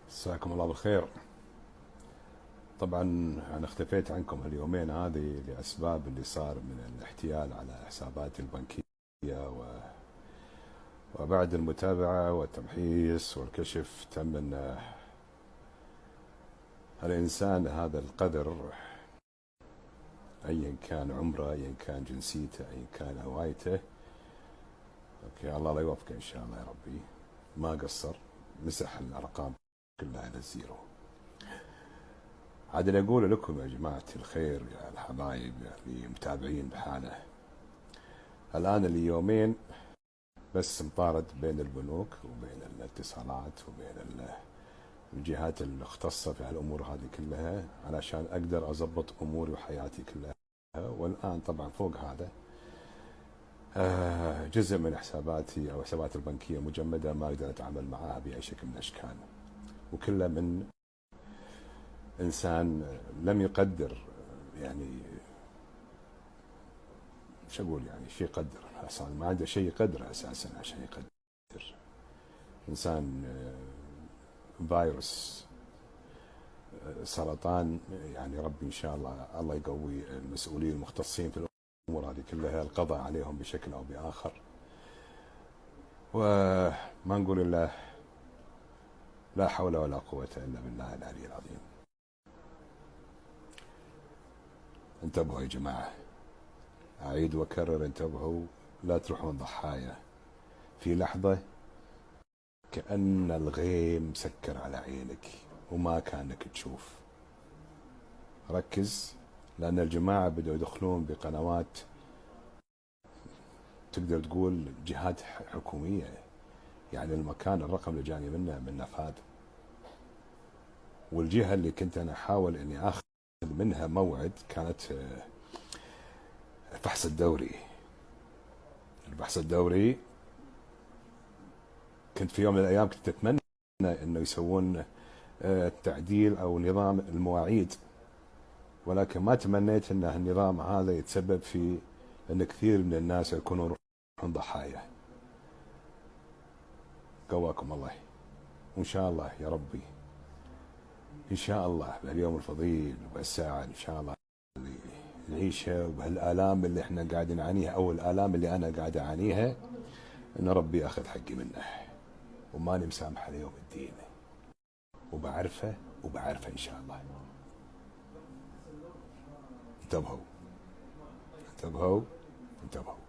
مساكم الله بالخير. طبعا أنا اختفيت عنكم اليومين هذه لأسباب اللي صار من الاحتيال على حساباتي البنكية وبعد المتابعة والتمحيص والكشف تم أن الإنسان هذا القدر، أيا كان عمره، أيا كان جنسيته، أيا كان هوايته، أوكي الله لا يوفقه إن شاء الله يا ربي، ما قصر، مسح الأرقام كلها إلى الزيرو. عاد أنا أقول لكم يا جماعة الخير يا الحبايب اللي متابعين بحاله، الآن اليومين بس مطارد بين البنوك وبين الاتصالات وبين الجهات المختصة في هالأمور هذه كلها علشان أقدر أضبط أموري وحياتي كلها. والآن طبعا فوق هذا جزء من حساباتي أو حسابات البنكية مجمدة، ما أقدر أتعامل معها بأي شكل من الأشكال، وكله من إنسان لم يقدر، يعني شو أقول، يعني شيء يقدر أصلا، ما عنده شيء يقدره أساسا عشان يقدر. إنسان فيروس، سرطان، يعني ربي إن شاء الله يقوي المسؤولين المختصين في الأمور هذه كلها، القضاء عليهم بشكل أو بآخر. وما نقول إلا لا حول ولا قوة إلا بالله العلي العظيم. انتبهوا يا جماعة، أعيد وأكرر، انتبهوا، لا تروحون ضحايا في لحظة كأن الغيم سكر على عينك وما كانك تشوف. ركز، لأن الجماعة بدأوا يدخلون بقنوات تقدر تقول جهات حكومية، يعني المكان الرقم اللي جاني منه من نفاد، والجهة اللي كنت أنا أحاول أني أخذ منها موعد كانت الفحص الدوري. الفحص الدوري كنت في يوم من الأيام كنت أتمنى أنه يسوون تعديل أو نظام المواعيد، ولكن ما تمنيت أن النظام هذا يتسبب في أن كثير من الناس يكونون ضحايا. قواكم الله، وإن شاء الله يا ربي، إن شاء الله بهاليوم الفضيل وبهالساعة إن شاء الله اللي نعيشها وبهالآلام اللي احنا قاعد نعانيها أو الآلام اللي أنا قاعد أعانيها، إن ربي أخذ حقي منه وماني مسامحه ليوم الدين، وبعرفه إن شاء الله. انتبهوا انتبهوا انتبهوا.